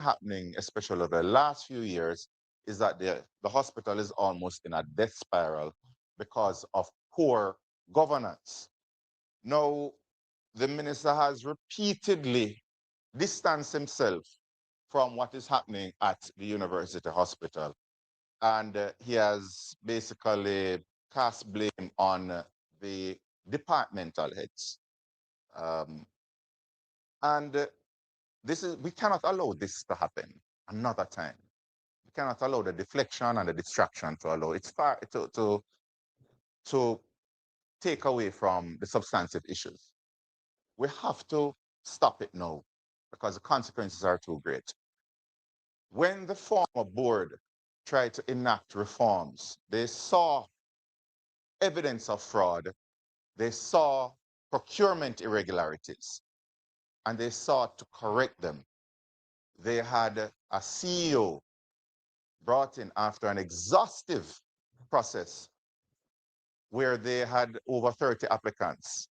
happening, especially over the last few years, is that the hospital is almost in a death spiral because of poor governance. Now, the minister has repeatedly distanced himself from what is happening at the university hospital. And he has basically cast blame on the departmental heads. Um, and we cannot allow this to happen another time. We cannot allow the deflection and the distraction to allow it's far to take away from the substantive issues. We have to stop it now because the consequences are too great. When the former board tried to enact reforms, they saw evidence of fraud, they saw procurement irregularities, and they sought to correct them. They had a CEO brought in after an exhaustive process where they had over 30 applicants.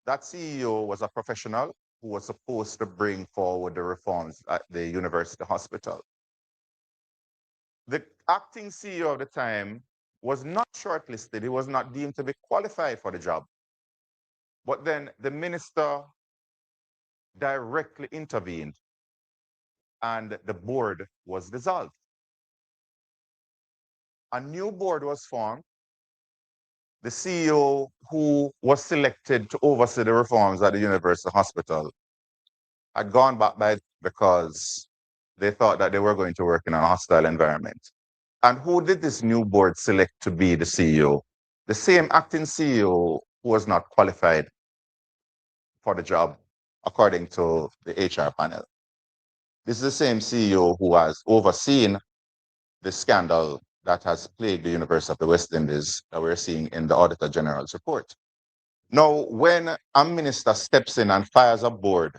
That CEO was a professional who was supposed to bring forward the reforms at the university hospital. The acting CEO of the time was not shortlisted. He was not deemed to be qualified for the job. But then the minister directly intervened and the board was dissolved. A new board was formed. The CEO who was selected to oversee the reforms at the university hospital had gone back by because they thought that they were going to work in a hostile environment. And who did this new board select to be the CEO? The same acting CEO who was not qualified for the job, according to the HR panel. This is the same CEO who has overseen the scandal that has plagued the University of the West Indies that we're seeing in the Auditor General's report. Now, when a minister steps in and fires a board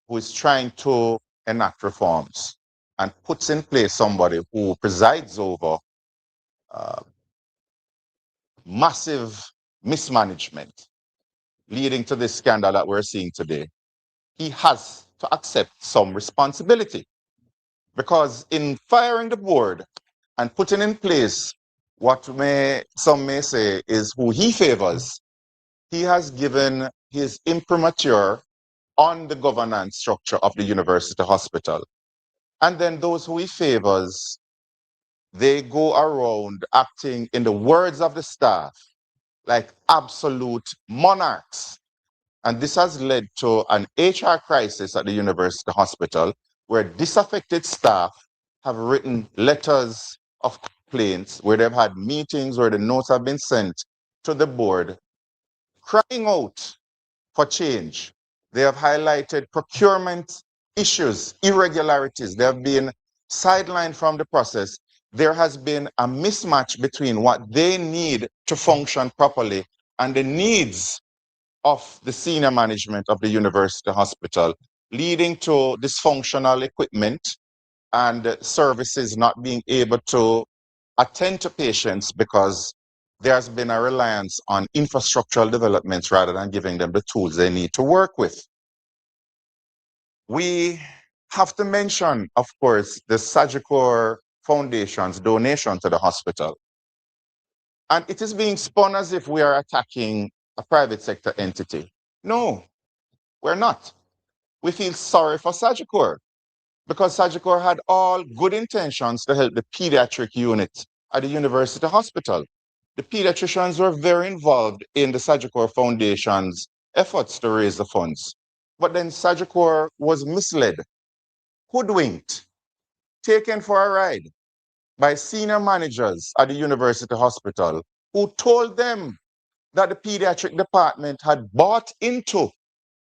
who is trying to enact reforms and puts in place somebody who presides over massive mismanagement leading to this scandal that we're seeing today, he has to accept some responsibility. Because in firing the board and putting in place what some may say is who he favors, he has given his imprimatur on the governance structure of the university hospital. And then those who he favors, they go around acting, in the words of the staff, like absolute monarchs. And this has led to an HR crisis at the university hospital where disaffected staff have written letters of complaints, where they've had meetings where the notes have been sent to the board, crying out for change. They have highlighted procurement issues, irregularities. They have been sidelined from the process. There has been a mismatch between what they need to function properly and the needs of the senior management of the university hospital, leading to dysfunctional equipment and services not being able to attend to patients because there has been a reliance on infrastructural developments rather than giving them the tools they need to work with. We have to mention, of course, the Sagicor Foundation's donation to the hospital. And it is being spun as if we are attacking a private sector entity. No, we're not. We feel sorry for Sagicor because Sagicor had all good intentions to help the pediatric unit at the university hospital. The pediatricians were very involved in the Sagicor Foundation's efforts to raise the funds. But then Sagicor was misled, hoodwinked, taken for a ride by senior managers at the university hospital who told them that the pediatric department had bought into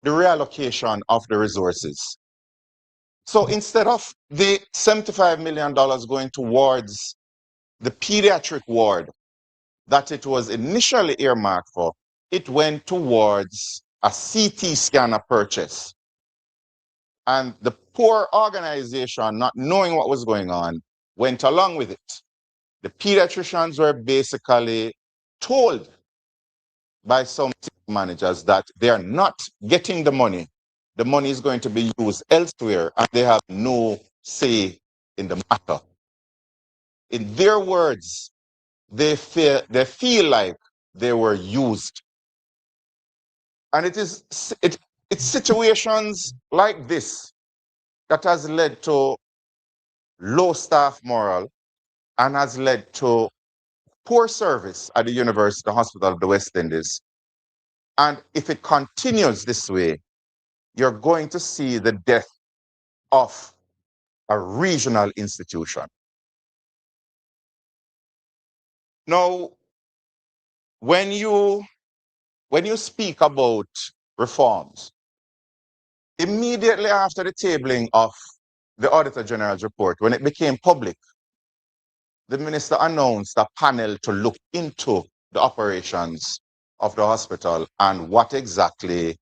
the reallocation of the resources. So instead of the $75 million going towards the pediatric ward that it was initially earmarked for, it went towards a CT scanner purchase. And the poor organization, not knowing what was going on, went along with it. The pediatricians were basically told by some managers that they are not getting the money the money is going to be used elsewhere and they have no say in the matter. In their words, they feel like they were used. And it's situations like this that has led to low staff morale and has led to poor service at the University Hospital of the West Indies. And if it continues this way, you're going to see the death of a regional institution. Now, when you speak about reforms, immediately after the tabling of the Auditor General's report, when it became public, the minister announced a panel to look into the operations of the hospital and what exactly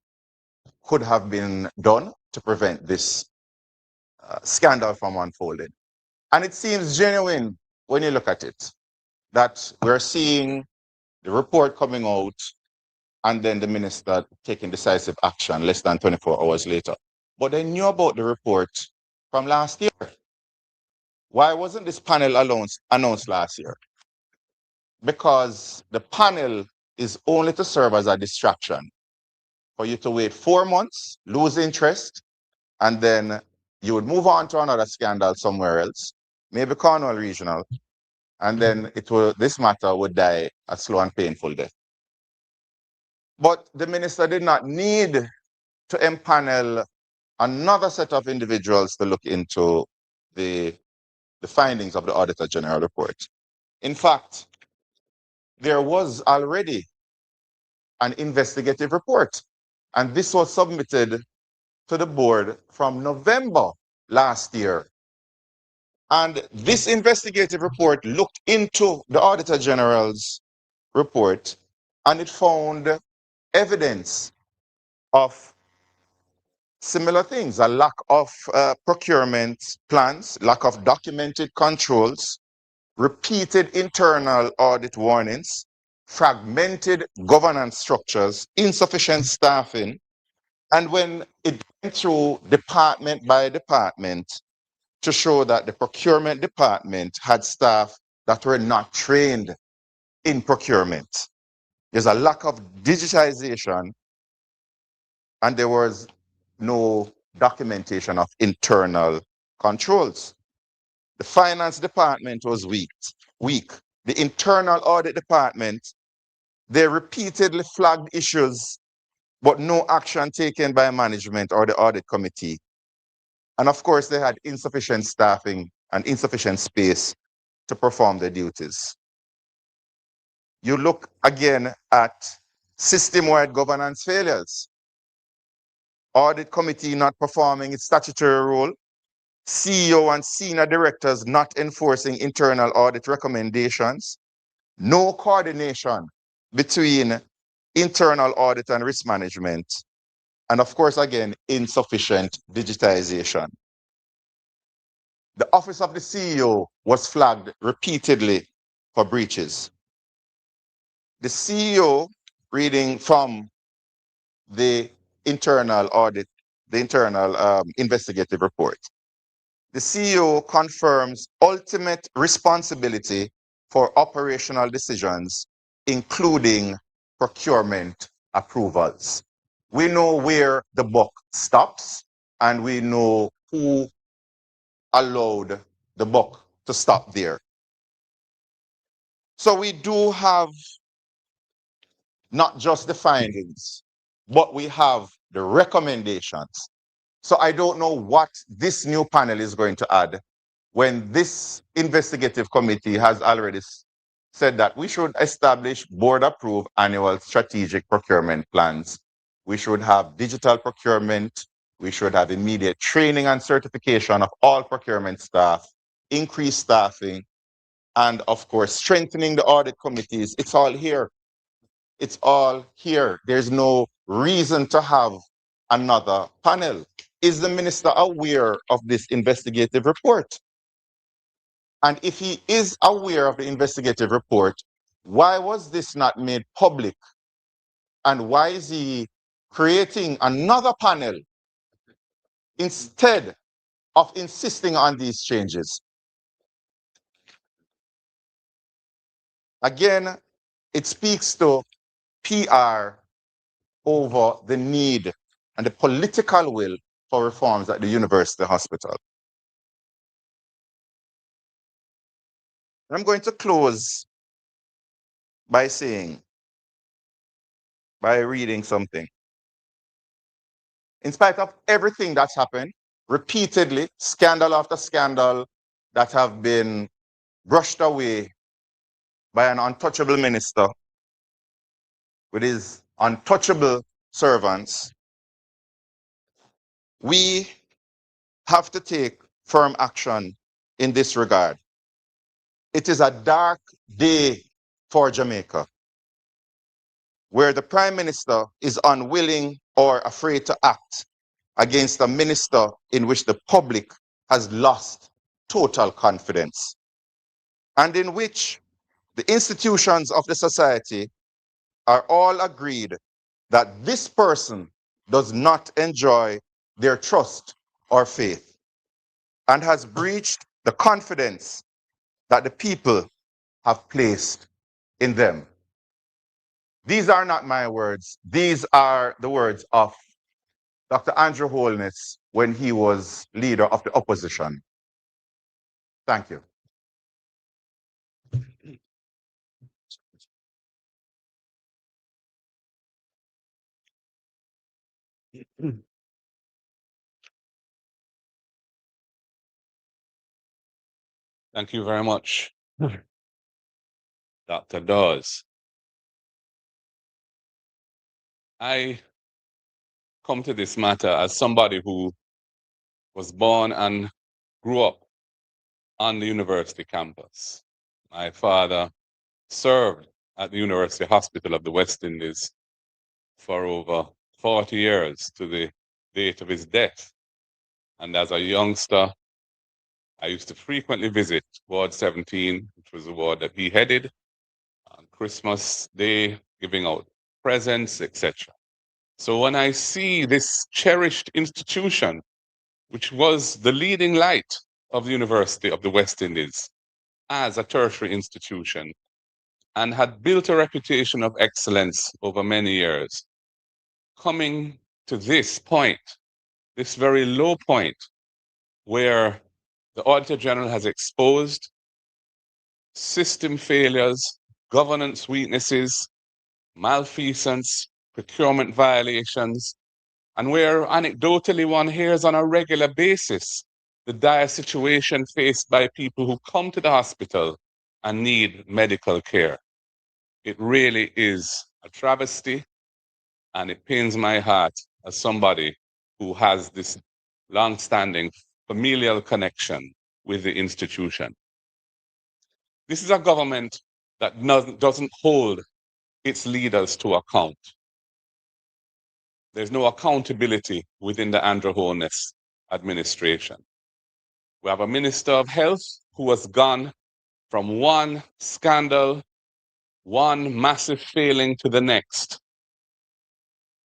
could have been done to prevent this scandal from unfolding. And it seems genuine when you look at it, that we're seeing the report coming out and then the minister taking decisive action less than 24 hours later. But they knew about the report from last year. Why wasn't this panel announced last year? Because the panel is only to serve as a distraction for you to wait 4 months, lose interest, and then you would move on to another scandal somewhere else, maybe Cornwall Regional, and then this matter would die a slow and painful death. But the minister did not need to empanel another set of individuals to look into the findings of the Auditor General report. In fact, there was already an investigative report, and this was submitted to the board from November last year. And this investigative report looked into the Auditor General's report, and it found evidence of similar things: a lack of procurement plans, lack of documented controls, repeated internal audit warnings, fragmented governance structures, insufficient staffing. And when it went through department by department to show that the procurement department had staff that were not trained in procurement, there's a lack of digitization, and there was no documentation of internal controls. The finance department was weak. The internal audit department, they repeatedly flagged issues, but no action taken by management or the audit committee. And of course, they had insufficient staffing and insufficient space to perform their duties. You look again at system-wide governance failures. Audit committee not performing its statutory role, CEO and senior directors not enforcing internal audit recommendations, no coordination between internal audit and risk management, and of course, again, insufficient digitization. The office of the CEO was flagged repeatedly for breaches. The CEO, reading from the internal audit, the internal investigative report, the CEO confirms ultimate responsibility for operational decisions, including procurement approvals. We know where the buck stops, and we know who allowed the buck to stop there. So we do have not just the findings, but we have the recommendations. So I don't know what this new panel is going to add when this investigative committee has already said that we should establish board-approved annual strategic procurement plans. We should have digital procurement. We should have immediate training and certification of all procurement staff, increased staffing, and of course, strengthening the audit committees. It's all here. It's all here. There's no reason to have another panel. Is the minister aware of this investigative report? And if he is aware of the investigative report, why was this not made public? And why is he creating another panel instead of insisting on these changes. Again, it speaks to PR over the need and the political will for reforms at the university hospital. I'm going to close by reading something. In spite of everything that's happened, repeatedly, scandal after scandal that have been brushed away by an untouchable minister with his untouchable servants, we have to take firm action in this regard. It is a dark day for Jamaica, where the Prime Minister is unwilling or afraid to act against a minister in which the public has lost total confidence, and in which the institutions of the society are all agreed that this person does not enjoy their trust or faith and has breached the confidence that the people have placed in them. These are not my words. These are the words of Dr. Andrew Holness when he was leader of the opposition. Thank you. Thank you very much, Dr. Dawes. I come to this matter as somebody who was born and grew up on the university campus. My father served at the University Hospital of the West Indies for over 40 years to the date of his death. And as a youngster, I used to frequently visit Ward 17, which was the ward that he headed, on Christmas Day, giving out presents, etc. So when I see this cherished institution, which was the leading light of the University of the West Indies as a tertiary institution and had built a reputation of excellence over many years, coming to this point, this very low point, where the Auditor General has exposed system failures, governance weaknesses, malfeasance, procurement violations, and where anecdotally one hears on a regular basis the dire situation faced by people who come to the hospital and need medical care. It really is a travesty, and it pains my heart as somebody who has this long-standing familial connection with the institution. This is a government that doesn't hold its leaders to account. There's no accountability within the Andrew Holness administration. We have a Minister of Health who has gone from one scandal, one massive failing to the next.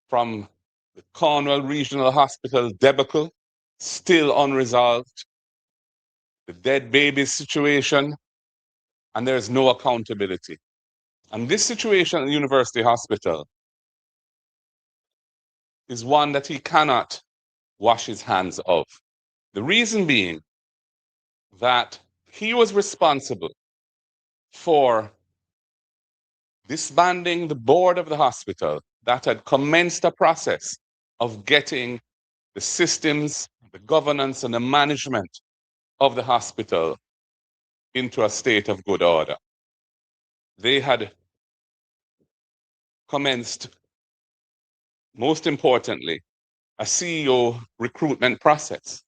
From the Cornwall Regional Hospital debacle, still unresolved, the dead babies situation, and there's no accountability. And this situation at the University Hospital is one that he cannot wash his hands of. The reason being that he was responsible for disbanding the board of the hospital that had commenced a process of getting the systems, the governance, and the management of the hospital into a state of good order. They had commenced, most importantly, a CEO recruitment process.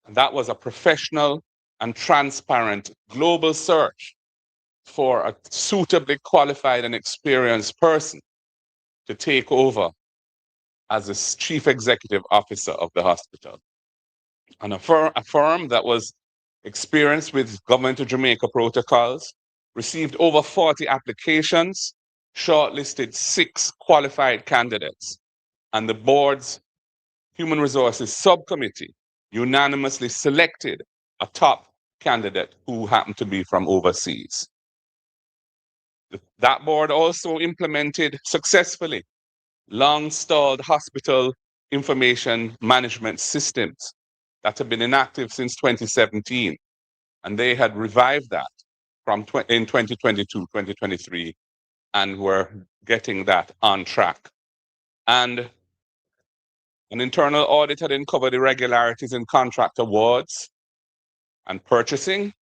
And that was a professional and transparent global search for a suitably qualified and experienced person to take over as the chief executive officer of the hospital. And a firm that was experienced with Government of Jamaica protocols, received over 40 applications, shortlisted 6 qualified candidates, and the board's Human Resources Subcommittee unanimously selected a top candidate who happened to be from overseas. That board also implemented successfully long-stalled hospital information management systems that have been inactive since 2017. And they had revived that in 2022, 2023, and were getting that on track. And an internal audit had uncovered irregularities in contract awards and purchasing,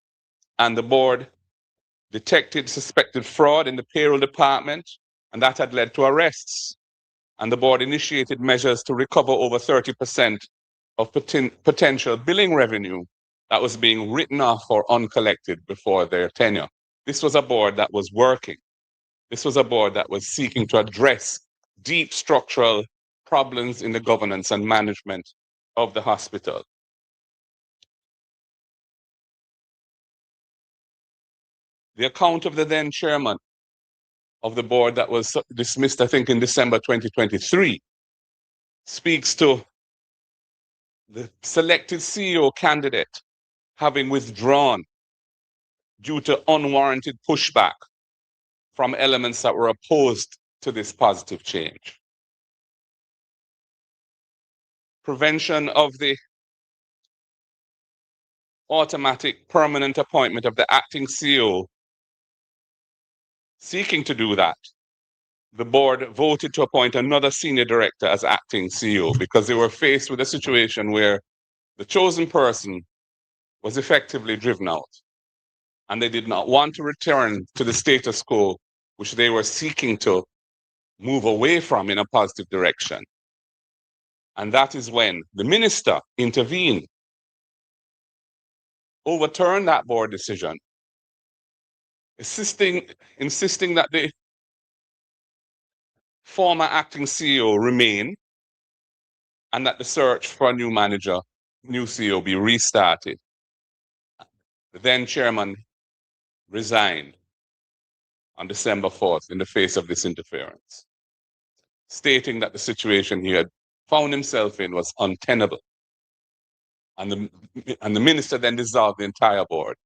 and the board detected suspected fraud in the payroll department, and that had led to arrests. And the board initiated measures to recover over 30% of potential billing revenue that was being written off or uncollected before their tenure. This was a board that was working. This was a board that was seeking to address deep structural problems in the governance and management of the hospital. The account of the then chairman of the board that was dismissed, I think, in December 2023, speaks to the selected CEO candidate having withdrawn due to unwarranted pushback from elements that were opposed to this positive change. Prevention of the automatic permanent appointment of the acting CEO. Seeking to do that, the board voted to appoint another senior director as acting CEO because they were faced with a situation where the chosen person was effectively driven out, and they did not want to return to the status quo, which they were seeking to move away from in a positive direction. And that is when the minister intervened, overturned that board decision, insisting that the former acting CEO remain and that the search for a new manager, new CEO, be restarted. The then chairman resigned on December 4th in the face of this interference, stating that the situation he had found himself in was untenable. And the minister then dissolved the entire board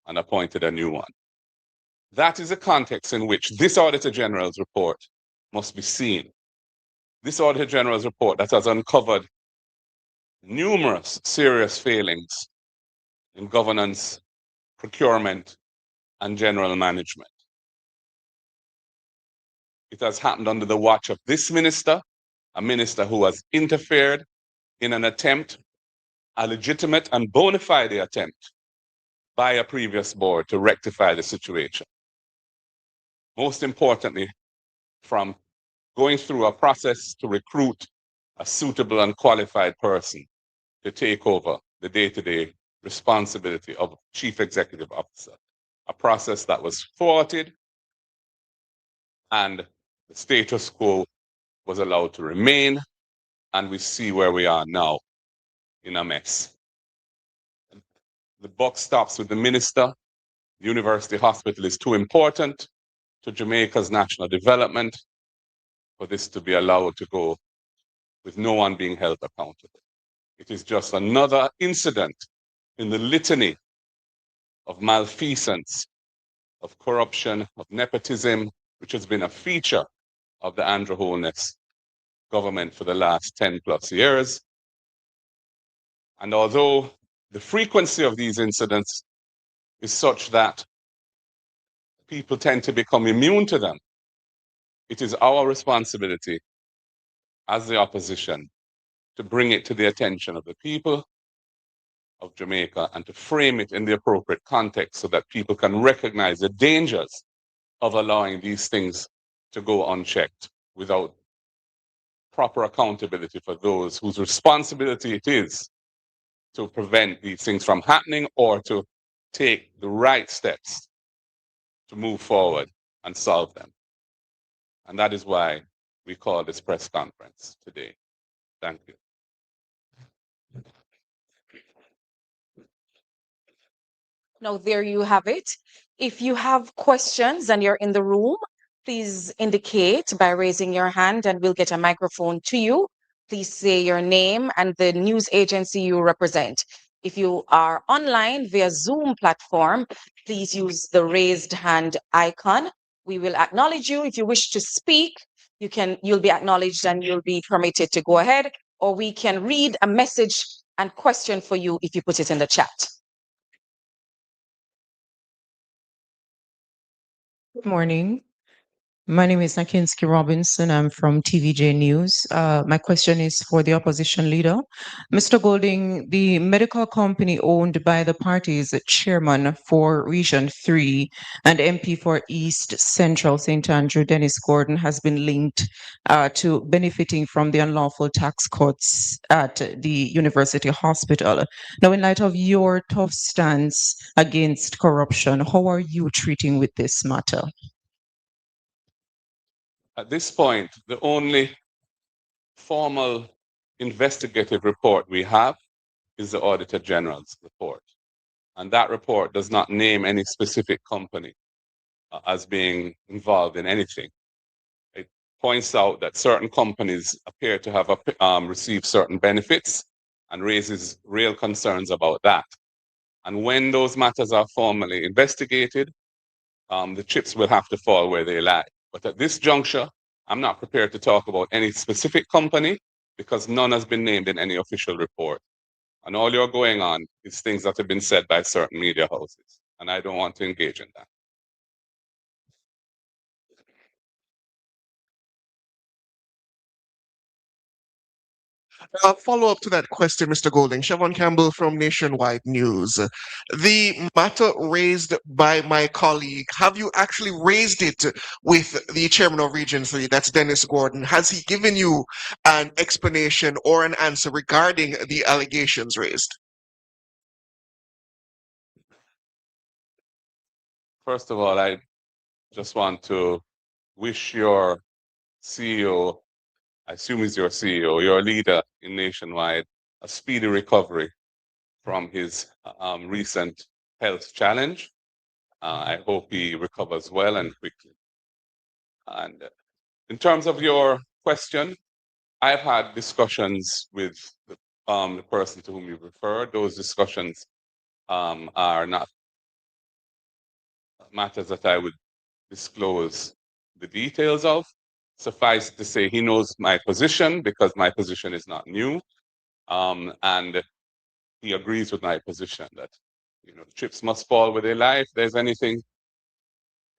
and appointed a new one. That is the context in which this Auditor General's report must be seen. This Auditor General's report that has uncovered numerous serious failings in governance, procurement, and general management. It has happened under the watch of this minister, a minister who has interfered in an attempt, a legitimate and bona fide attempt by a previous board to rectify the situation. Most importantly, from going through a process to recruit a suitable and qualified person to take over the day-to-day responsibility of Chief Executive Officer, a process that was thwarted, and the status quo was allowed to remain, and we see where we are now, in a mess. The buck stops with the minister. The university hospital is too important to Jamaica's national development for this to be allowed to go with no one being held accountable. It is just another incident in the litany of malfeasance, of corruption, of nepotism, which has been a feature of the Andrew Holness government for the last 10 plus years. And although the frequency of these incidents is such that people tend to become immune to them, it is our responsibility as the opposition to bring it to the attention of the people of Jamaica and to frame it in the appropriate context so that people can recognize the dangers of allowing these things to go unchecked without proper accountability for those whose responsibility it is to prevent these things from happening or to take the right steps to move forward and solve them. And that is why we call this press conference today. Thank you. Now, there you have it. If you have questions and you're in the room, please indicate by raising your hand and we'll get a microphone to you. please say your name and the news agency you represent. If you are online via Zoom platform, please use the raised hand icon. We will acknowledge you. If you wish to speak, you'll be acknowledged and you'll be permitted to go ahead, or we can read a message and question for you if you put it in the chat. Good morning. My name is Nakinski Robinson. I'm from TVJ News. My question is for the opposition leader. Mr. Golding, the medical company owned by the party's chairman for Region 3 and MP for East Central St. Andrew, Dennis Gordon, has been linked to benefiting from the unlawful tax cuts at the University Hospital. Now, in light of your tough stance against corruption, how are you treating with this matter? At this point, the only formal investigative report we have is the Auditor General's report. And that report does not name any specific company as being involved in anything. It points out that certain companies appear to have received certain benefits and raises real concerns about that. And when those matters are formally investigated, the chips will have to fall where they lie. But at this juncture, I'm not prepared to talk about any specific company because none has been named in any official report. And all you're going on is things that have been said by certain media houses. And I don't want to engage in that. Follow up to that question, Mr. Golding. Siobhan Campbell from Nationwide News. The matter raised by my colleague, have you actually raised it with the chairman of Region 3, that's Dennis Gordon? Has he given you an explanation or an answer regarding the allegations raised? First of all, I just want to wish your CEO, I assume he's your CEO, your leader in Nationwide, a speedy recovery from his recent health challenge. I hope he recovers well and quickly. And in terms of your question, I've had discussions with the person to whom you referred. Those discussions are not matters that I would disclose the details of. Suffice to say, he knows my position because my position is not new. And he agrees with my position that the chips must fall where they lie if there's anything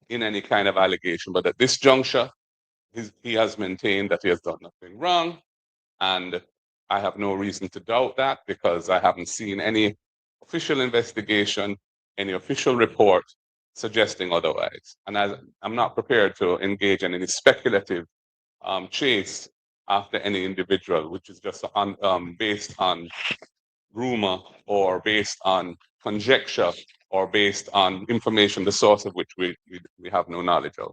in any kind of allegation. But at this juncture, he has maintained that he has done nothing wrong. And I have no reason to doubt that because I haven't seen any official investigation, any official report suggesting otherwise. And I'm not prepared to engage in any speculative chase after any individual, which is just based on rumor or based on conjecture or based on information, the source of which we have no knowledge of.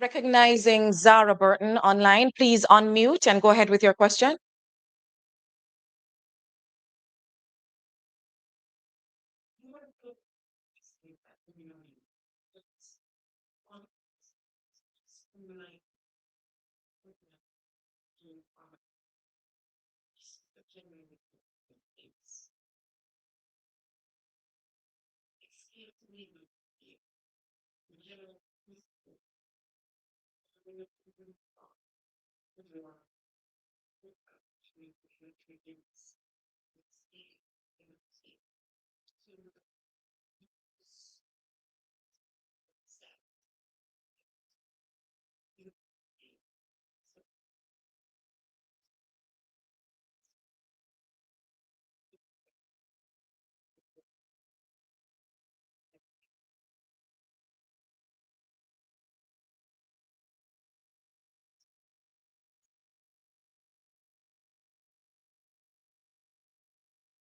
Recognizing Zara Burton online, please unmute and go ahead with your question.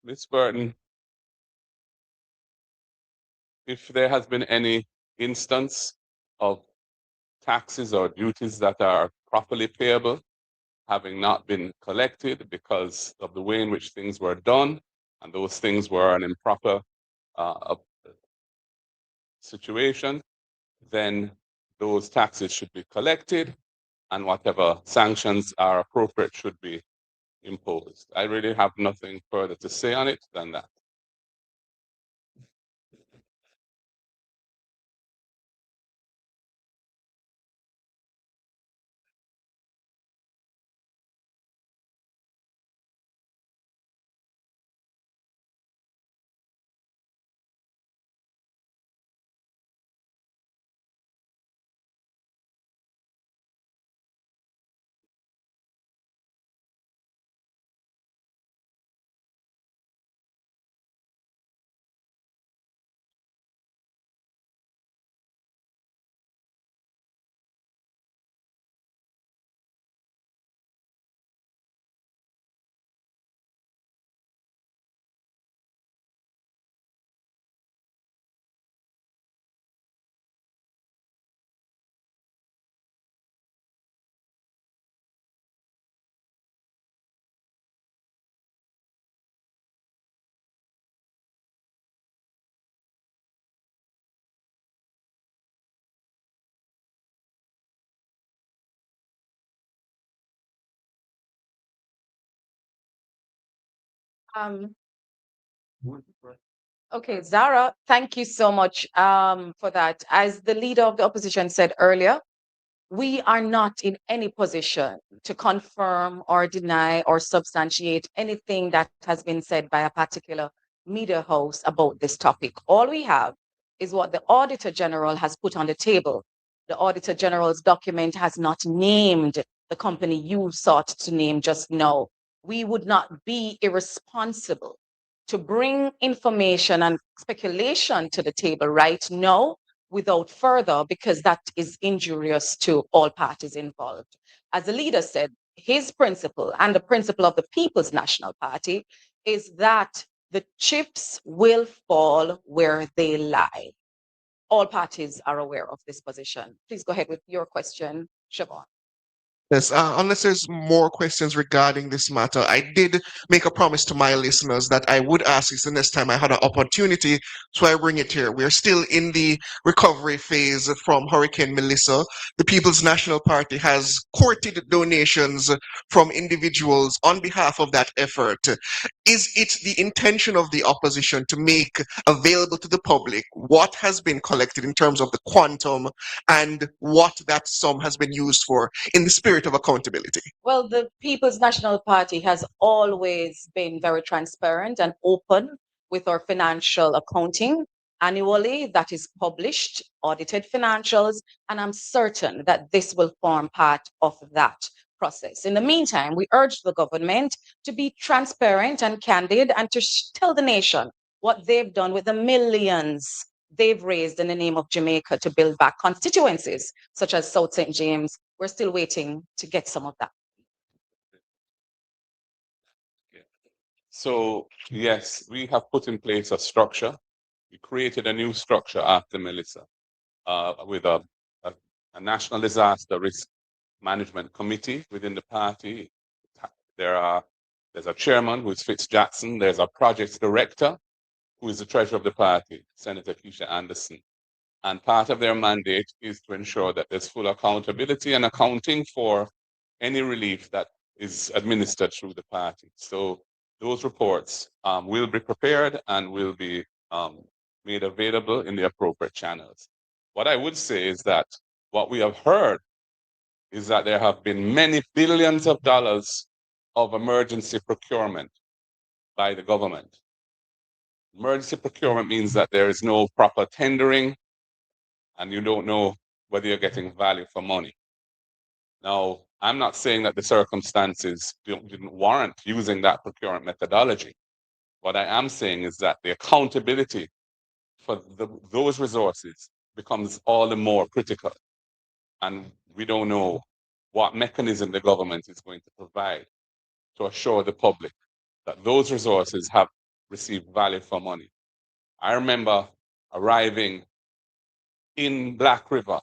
Ms. Burton, if there has been any instance of taxes or duties that are properly payable having not been collected because of the way in which things were done, and those things were an improper situation, then those taxes should be collected and whatever sanctions are appropriate should be imposed. I really have nothing further to say on it than that. Um, okay, Zara, thank you so much for that. As the leader of the opposition said earlier, we are not in any position to confirm or deny or substantiate anything that has been said by a particular media house about this topic. All we have is what the Auditor General has put on the table. The Auditor General's document has not named the company you sought to name just now. We would not be irresponsible to bring information and speculation to the table right now without further, because that is injurious to all parties involved. As the leader said, his principle and the principle of the People's National Party is that the chips will fall where they lie. All parties are aware of this position. Please go ahead with your question, Siobhan. Yes, unless there's more questions regarding this matter, I did make a promise to my listeners that I would ask this the next time I had an opportunity, so I bring it here. We're still in the recovery phase from Hurricane Melissa. The People's National Party has courted donations from individuals on behalf of that effort. Is it the intention of the opposition to make available to the public what has been collected in terms of the quantum and what that sum has been used for in the spirit of accountability? Well, the People's National Party has always been very transparent and open with our financial accounting annually. That is published, audited financials, and I'm certain that this will form part of that process. In the meantime, we urge the government to be transparent and candid and to tell the nation what they've done with the millions they've raised in the name of Jamaica to build back constituencies such as South St. James. We're still waiting to get some of that. So yes, we have put in place a structure. We created a new structure after Melissa with a national disaster risk management committee within the party. There's a chairman who is Fitz Jackson. There's a projects director who is the treasurer of the party, Senator Keisha Anderson. And part of their mandate is to ensure that there's full accountability and accounting for any relief that is administered through the party. So those reports will be prepared and will be made available in the appropriate channels. What I would say is that what we have heard is that there have been many billions of dollars of emergency procurement by the government. Emergency procurement means that there is no proper tendering and you don't know whether you're getting value for money. Now, I'm not saying that the circumstances didn't warrant using that procurement methodology. What I am saying is that the accountability for those resources becomes all the more critical. And we don't know what mechanism the government is going to provide to assure the public that those resources have received value for money. I remember arriving in Black River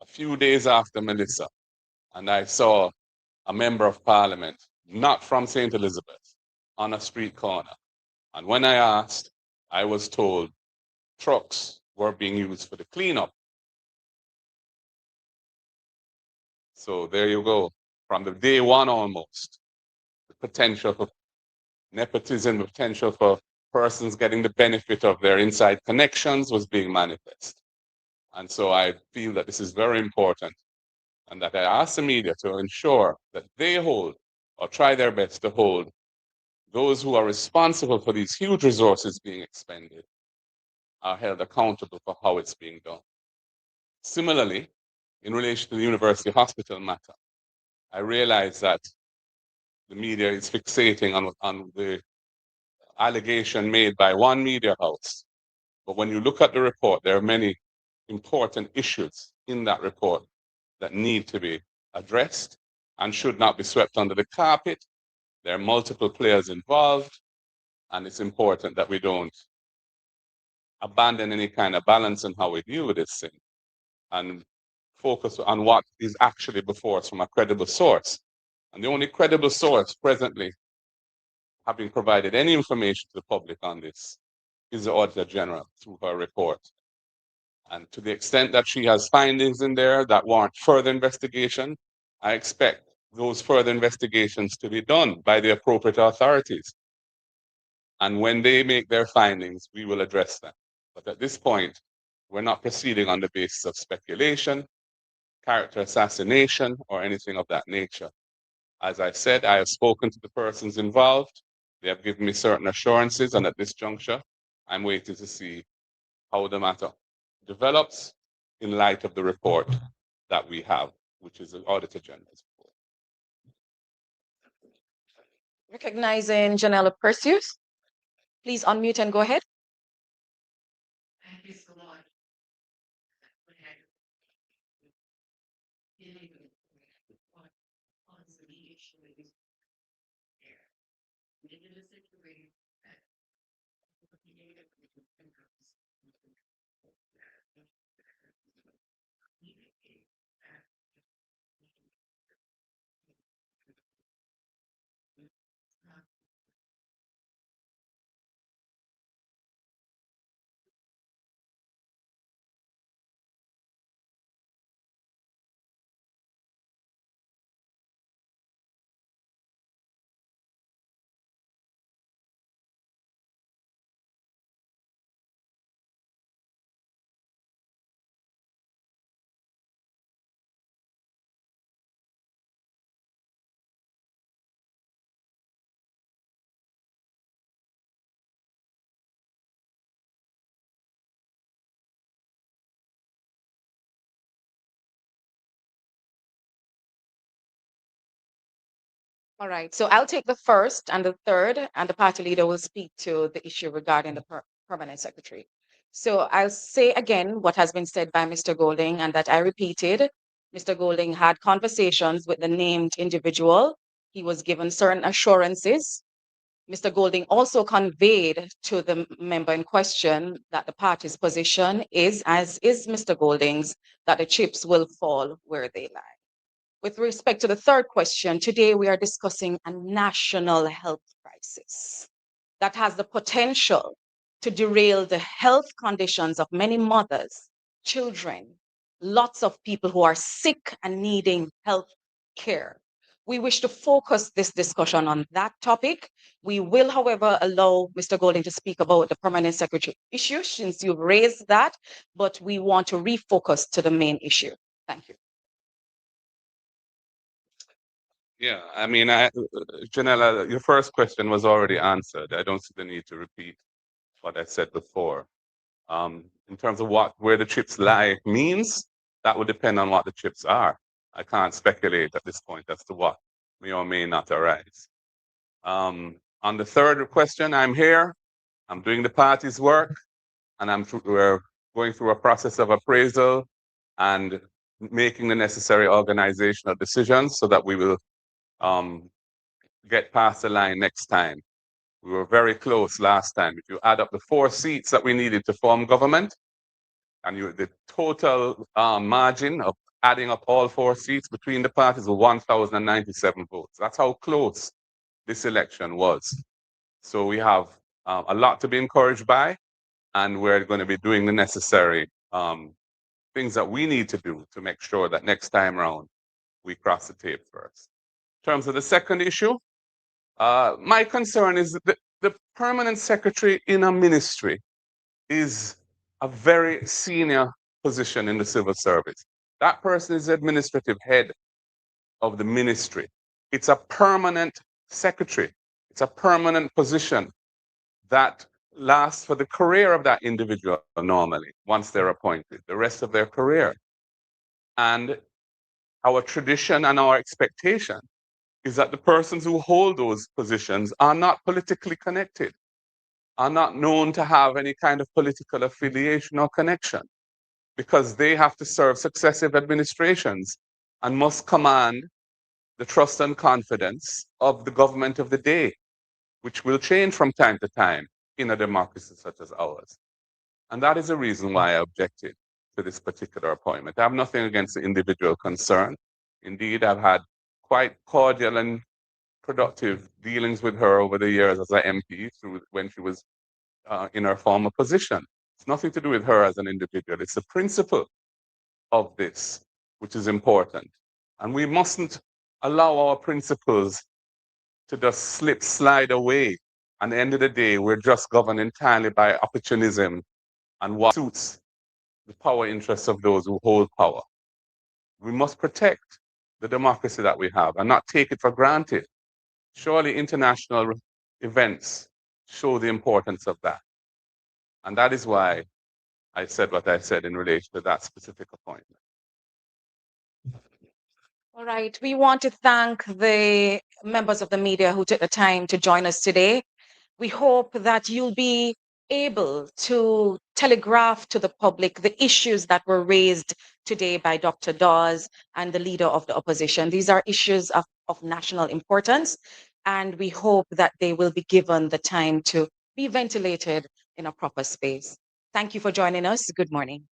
a few days after Melissa, and I saw a member of parliament, not from St. Elizabeth, on a street corner. And when I asked, I was told trucks were being used for the cleanup. So there you go. From the day one almost, the potential for nepotism, the potential for persons getting the benefit of their inside connections was being manifest. And so I feel that this is very important, and that I ask the media to ensure that they hold, or try their best to hold, those who are responsible for these huge resources being expended are held accountable for how it's being done. Similarly, in relation to the university hospital matter, I realize that the media is fixating on the allegation made by one media house. But when you look at the report, there are many important issues in that report that need to be addressed and should not be swept under the carpet. There are multiple players involved, and it's important that we don't abandon any kind of balance in how we deal with this thing and focus on what is actually before us from a credible source. And the only credible source presently having provided any information to the public on this is the Auditor General through her report. And to the extent that she has findings in there that warrant further investigation, I expect those further investigations to be done by the appropriate authorities. And when they make their findings, we will address them. But at this point, we're not proceeding on the basis of speculation, character assassination, or anything of that nature. As I said, I have spoken to the persons involved. They have given me certain assurances, and at this juncture, I'm waiting to see how the matter develops in light of the report that we have, which is the Auditor General's report. Recognizing Janella Perseus. Please unmute and go ahead. Thank you so much. All right, so I'll take the first and the third, and the party leader will speak to the issue regarding the permanent secretary. So I'll say again what has been said by Mr. Golding, and that I repeated. Mr. Golding had conversations with the named individual. He was given certain assurances. Mr. Golding also conveyed to the member in question that the party's position is, as is Mr. Golding's, that the chips will fall where they lie. With respect to the third question, today we are discussing a national health crisis that has the potential to derail the health conditions of many mothers, children, lots of people who are sick and needing health care. We wish to focus this discussion on that topic. We will, however, allow Mr. Golding to speak about the permanent secretary issue since you've raised that, but we want to refocus to the main issue. Thank you. Yeah, I mean, Janella, your first question was already answered. I don't see the need to repeat what I said before. In terms of where the chips lie means, that would depend on what the chips are. I can't speculate at this point as to what may or may not arise. On the third question, I'm here, I'm doing the party's work, and we're going through a process of appraisal and making the necessary organizational decisions so that we will get past the line next time. We were very close last time. If you add up the 4 seats that we needed to form government, and the total margin of adding up all 4 seats between the parties was 1,097 votes. That's how close this election was. So we have a lot to be encouraged by, and we're going to be doing the necessary things that we need to do to make sure that next time around we cross the tape first. In terms of the second issue, my concern is that the permanent secretary in a ministry is a very senior position in the civil service. That person is the administrative head of the ministry. It's a permanent secretary. It's a permanent position that lasts for the career of that individual normally, once they're appointed, the rest of their career. And our tradition and our expectation is that the persons who hold those positions are not politically connected, are not known to have any kind of political affiliation or connection, because they have to serve successive administrations and must command the trust and confidence of the government of the day, which will change from time to time in a democracy such as ours. And that is the reason why I objected to this particular appointment. I have nothing against the individual concerned. Indeed, I've had quite cordial and productive dealings with her over the years as an MP through when she was in her former position. It's nothing to do with her as an individual. It's the principle of this which is important. And we mustn't allow our principles to just slide away. At the end of the day, we're just governed entirely by opportunism and what suits the power interests of those who hold power. We must protect the democracy that we have and not take it for granted. Surely international events show the importance of that. And that is why I said what I said in relation to that specific appointment. All right. We want to thank the members of the media who took the time to join us today. We hope that you'll be able to telegraph to the public the issues that were raised today by Dr. Dawes and the leader of the opposition. These are issues of national importance, and we hope that they will be given the time to be ventilated in a proper space. Thank you for joining us. Good morning.